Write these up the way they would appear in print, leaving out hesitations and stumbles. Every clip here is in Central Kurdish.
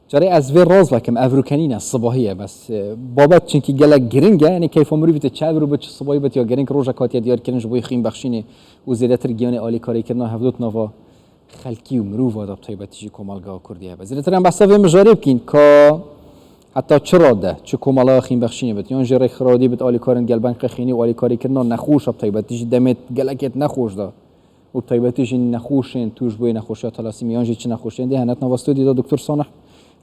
جاری از وی راز وکم افروکنین الصباحیه بس بابت چنکی گلک گرینگه یعنی کیف امری بیت چه رو بچ صباحی بیت یا گرینگ روزا کاتی دیار کردن جبوی خیم بخشینه و زیادتر گیان عالی کاری کردن هفدوت نوا خلکی و مرو و داب طیبتیجی کمالگاه کردیه بس زیادتر هم بس وی مجارب کین که حتی چرا ده چه کمالا خیم بخشینه بیت یان جری خرادی بیت عالی کارن گل بنک خینی و عالی کاری کردن نخوش اب طیبتیجی دمت گلکت نخوش دا و طیبتیجی نخوشین توش بوی نخوشیات تلاسیمی یان جی چه نخوشین ده هنت نواستو دیدا دکتر صانح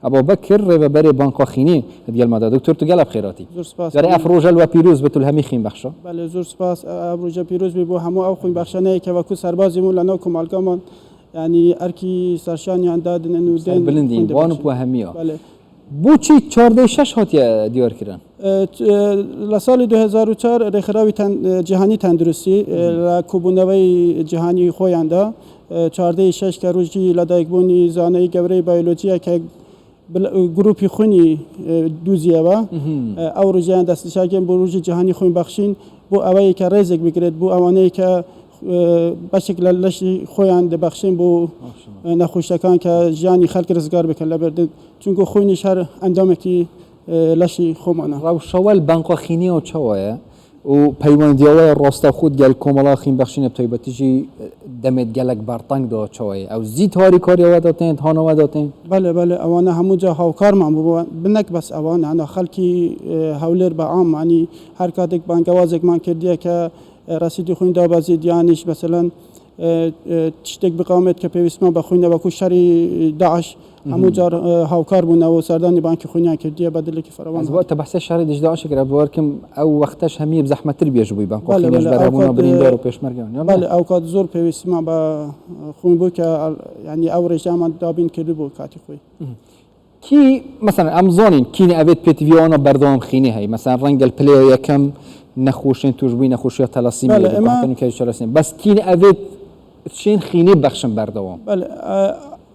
ابو بكر و بري بانكو خيني ديال مادا دكتور تقلب خيراتي جاري افروجل و پیروز بتول همي خين بخشا بله زور سپاس افروجل پیروز بي بو همو او خين بخشنه که وكو سربازي مو لنا كمالگامان يعني اركي سرشاني اندادن انو دين بلندين وان بو هميا بله بو چی 14 6 هاتیه دیار کردن لسال 2004 رخراوی جهانی تندرستی لکوبونوی جهانی خوینده 14 6 که روزی لدایک بونی زانه گوره بیولوژی که گروپی خونی دوزیه و او روزی دستشاگم بو روزی جهانی خون بخشین بو اوایی که ریزک بگیرد بو اوانه که بشکل لشی خویند بخشین بو نخوشتکان که جانی خلق رزگار بکن لبردن چونکو خوینش هر اندامکی لشی خومانه رو شوال بانکو خینی و چوایه و پیوندیاوی راستا خود گل کمالا خیم بخشین بتایبتیجی دمت گلک برطنگ دا چوایه او زید هاری کاری وداتین هانا وداتین بله بله اوانه هموجا هاوکار من بنک بس اوانه انا خلکی هولر با عام یعنی هر کاتک بانگوازک من کردیه که رسیدی خوین دا بازید یعنیش مثلا تشتک بقامت که پیوسما بخوینه و کوشری داعش همو جار هاوکار بونه و سردانی بانک خوینه کردیه بدل کی فراوان از وقت بحث شهر داعش کرد بوارکم او وقتش همی بزحمت تر بیجوی بانک خوینش برامون بریندار و پیشمرگان بله اوقات زور پیوسما با خوین بو که یعنی او رژیم دابین کرد بو کاتی خوی کی مثلا امزانین کین اوید پیتویانا بردام خینه هی مثلا رنگ الپلی یکم نخوشین توجبی نخوشیات تلاسیمی بله که چراسین بس کین اوید شین خینی بخشن بردوام بله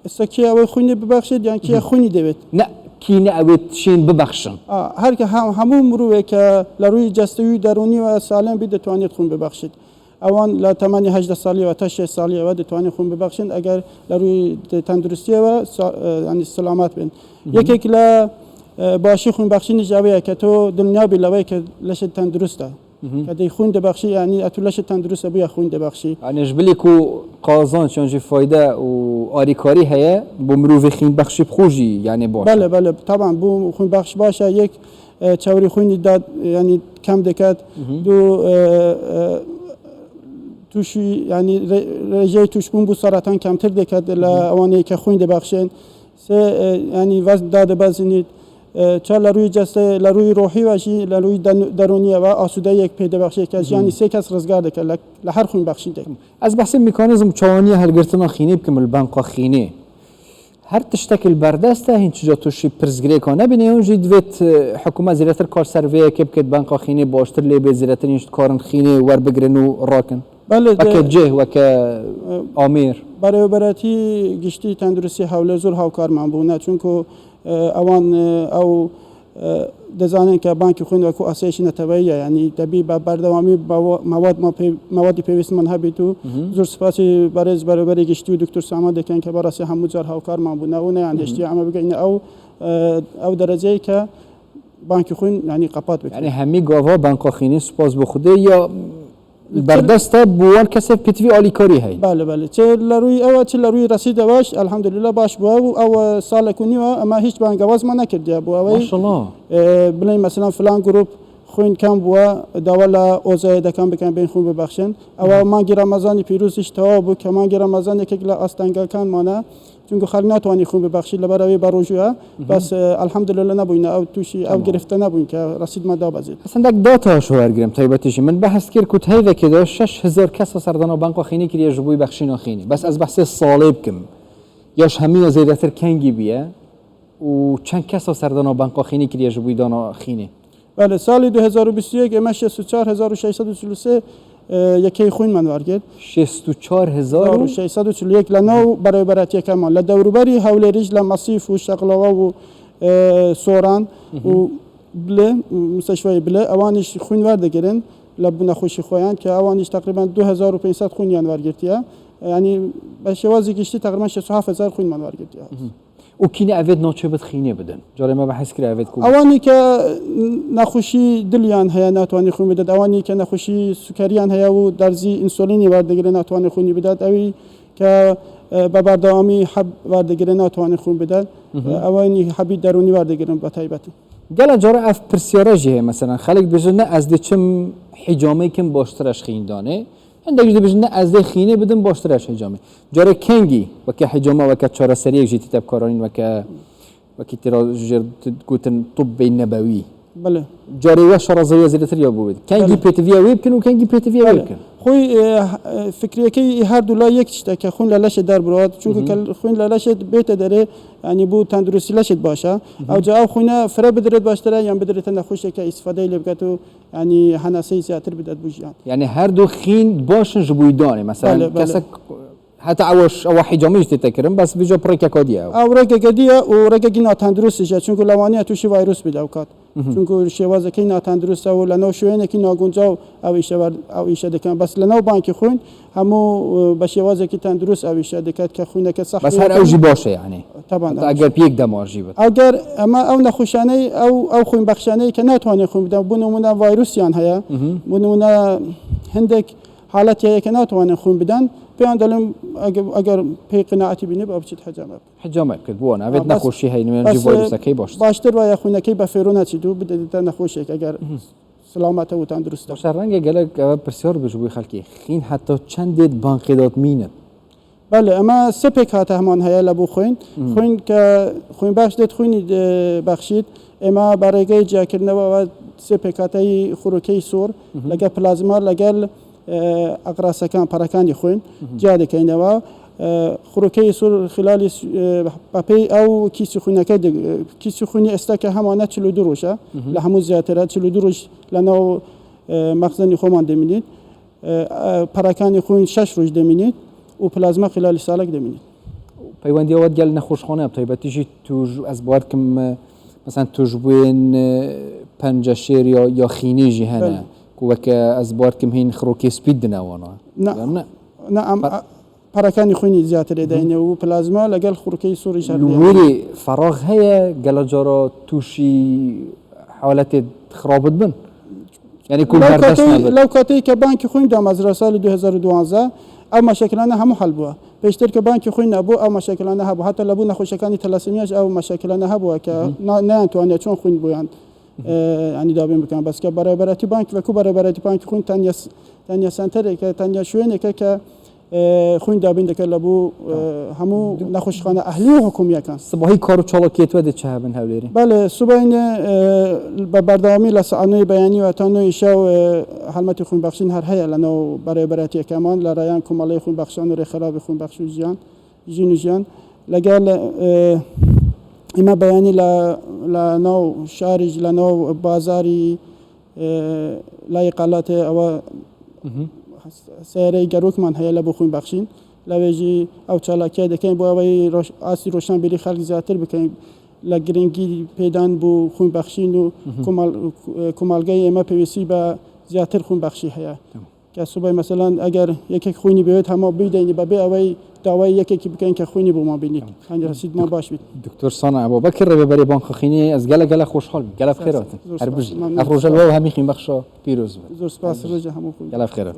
استکی اوی خونی ببخشید یعنی کی خونی دوید نه کین اوید شین ببخشن هر که همون مروه که لروی جستوی درونی و سالم بید توانید خون ببخشید اوان لا 18 سالی و تا 6 سالی و توانید خون ببخشید اگر لروی تندرستی و یعنی سلامت بین یکی که باشی خون بخشی نجابیه که تو دنیا بیلوی که لشت تندرسته که دی خون بخشی یعنی اتو لشت تندرسته بیا خون بخشی یعنی جبلی کو قازان چونجی فایده و آریکاری هست بمروی خون بخشی بخوجی یعنی باشه بله بله طبعا بو خون بخش باشه یک چوری خونی داد یعنی کم دکت دو توشی یعنی رژه توش بو سرطان کمتر دکت لوانی که خون بخشن سه یعنی وزن داده بزنید چه لروی جسته لروی روحی و جی لروی درونی و آسوده یک پیدا بخشی که یعنی سه کس رزگار دکه لهر خون بخشیده از بحث میکانیزم چوانی هر گرتنا خینی بکم البانقا خینی هر تشتکل بردسته هین چجا توشی پرزگری کنه بینه اونجی دویت حکومت زیرتر کار سرویه که بکت بانقا خینی باشتر لیبه زیرتر اینشت کارن خینی ور بگرن و راکن بله وکه جه وکه آمیر برای براتی گشتی تندرستی حول زور هاوکار من بونه چونکو اوان او دزانن که بانک خوین و کو اساسی نتویه یعنی دبی با بردوامی مواد پیوست من هبیتو زور سپاسی برای گشتی دکتر سامان دکن که براسی همو زار هاوکار من بونه اون یعنی اشتی اما بگین او درجه که بانک خوین یعنی قپات بکنه یعنی همی گاوا بانک خینی سپاس بخوده یا بردسته بوان کسی پیتوی عالی کاری هی بله بله چه لروی رسیده باش الحمدلله باش بوا او سال کنی و اما هیچ بانگواز ما نکردی بوا ماشاءالله بلین مثلا فلان گروپ خوین کم بوا دولا اوزای دکم بکن بین خون ببخشن او مانگی رمضان پیروزش تا بو که مانگی رمضان یک استنگل کن مانه چون خلق نتوانی خون ببخشی لبروی بروجوه بس الحمدلله نبوینه او توشی او گرفته نبوین که رسید ما دا بزید اصلا دک داتا شو گرم طیبتیشی من بحث کرد که هیوه که داشت 6000 کس سردان بانک خینی که جبوی بخشین خینی بس از بحث صالب کم یاش همین زیادتر کنگی بیه و چند کس سردان بانک خینی که جبوی دانا خینی بله سال 2021 اما 64643 یکی خوین من وارد 64641 لنو برای براتی کمان لدوروبری حول رجل مصیف و شغلوا و سوران و بله مستشفی بله اوانش خوین وارد گرن لبنا خوشی خویان که اوانش تقریبا 2500 خوین وارد گرتیه یعنی به شوازی گشتی تقریبا 67000 خوین من وارد گرتیه او کینه اوید ناچه بد خینه بدن جاره ما بحث کرد اوید کو اوانی که نخوشی دلیان هیا ناتوانی خون بداد اوانی که نخوشی سکریان هیا و درزی انسولینی واردگیره ناتوانی خونی بداد اوی که به بردامی حب واردگیره ناتوانی خون بداد اوانی حبی درونی واردگیرن با تایبت گله جاره اف پرسیاره جه مثلا خلق بجن نه از چم حجامه کم باشترش خیندانه عندك جد بجن از خینه بدن باشترش حجامه جاره کنگی و که حجامه و که چهار سریع جیتی تب کارانین و که ترا جرد گوتن طب نبوی بله جاره و شرازوی زیادتر یا بود کنگی پیتوی ویب کن و کنگی پیتوی ویب کن خوی فکریه که هر دولا یک چیزه که خون لالش در برات چون که خون لالش بیت داره یعنی بود تندرستی لشت باشه او جا خونه فره بدرد باشتره یا بدرد نخوشه که استفاده لبگتو یعنی حناسه زیادتر بدد بوجیان یعنی هر دو خین باشن جبوی دانه مثلا کسک حتی اوش او حجامیش تکرم بس بیجا پرک کادیه او رگ کادیه و رگ گینا تندرستی چون که لوانی توش ویروس بده اوقات چون که شواز کی ناتندرست و لنو شوینه کی ناگونجا او ایشه دکن بس لنو بانک خون همو به شواز کی تندرست او ایشه دکت که خونه که صح بس هر اوجی باشه یعنی طبعا اگر یک دماغی بود اگر اما او نخوشانه او خون بخشانه که ناتوانه خون بده بونمونه ویروسیان هيا بونمونه هندک حالت که ناتوانه خون بدن پیان دلم اگر پی قناعتی بینه با بچت حجامه کرد بوانه اوید نخوشی هی نمی‌دونی ویروس کی باشه باشتر و یا خونه کی به فیرون چیدو بده نخوشه اگر سلامت و تندرست باشه رنگ گله پرسیار بجوی خلکی خین حتی چند دید بانقیدات مینه بله اما سپک هات همان هیا لبو خوین که خوین بخش دید خوین بخشید اما برای جا کردن و سپک هاتای خروکی سور لگه پلازما لگه اقراسکان پرکانی خوین جاده که اینه خروکی سور خلال پپی او کیسه خونه که کیسه خونی است که همانه 42 روشه لهمون زیادتره 42 روز لنو مخزنی خوان دمینید پرکانی خون 6 روز دمینید و پلازما خلال سالک دمینید پیوندی وقت گل نخوشخانه طیبتیجی تو از بار کم مثلا تجوین پنجشیر یا خینی جهنه که از بار کم هین خروکی سپید نوانا نه پرکانی خونی زیادتره دینه و پلازما لگل خروکی سوری شرده ولی فراغ هیا گل جارا توشی حالت خرابت بن یعنی کل برداشت نبود لو کاتی که بانک خون دام از سال 2012 او مشاکلانه همو حل بوا پیشتر که بانک خون نبود او مشاکلانه هبو حتی لبو نخوشکانی تلاسمیاش او مشاکلانه هبو که نه توانه چون خون بویند یعنی دابین بکنن بس که برای براتی بانک و کو برای براتی بانک خون تنیا سنتره که تنیا شوینه که خون دابین دکه لبو همو نخوشخانه اهلی و حکومی کن صباحی کارو چالاکیت وده چه هبن هولیری بله صبحین به بردامی لسعنوی بیانی و تانوی شو حلمت خون بخشین هر هیا لنو برای براتی کمان لرایان کمالی خون بخشان و خراب خون بخشو جیان لگل اما بیانی لنو شارج لنو بازاری لایقالات او سیاره گروک من هیا لبو خون بخشین لویجی او چالاکیه دکن بو اوی آسی روشن بری خلق زیادتر بکن لگرنگی پیدان بو خون بخشین و کمالگای اما پیویسی با زیادتر خون بخشی هیا که صبح مثلا اگر یک خونی بیاد همه بیدینی با بی اوی دعوای یکی بکن که خونی بو ما بینید خانج رسید ما باش بید دکتر سانا ابوبکر رو ببری بانک خینی از گله خوشحال گله بخیرات هر بجی افروج الوا و همی خیم بخشا پیروز زور سپاس روز همو خوب گله بخیرات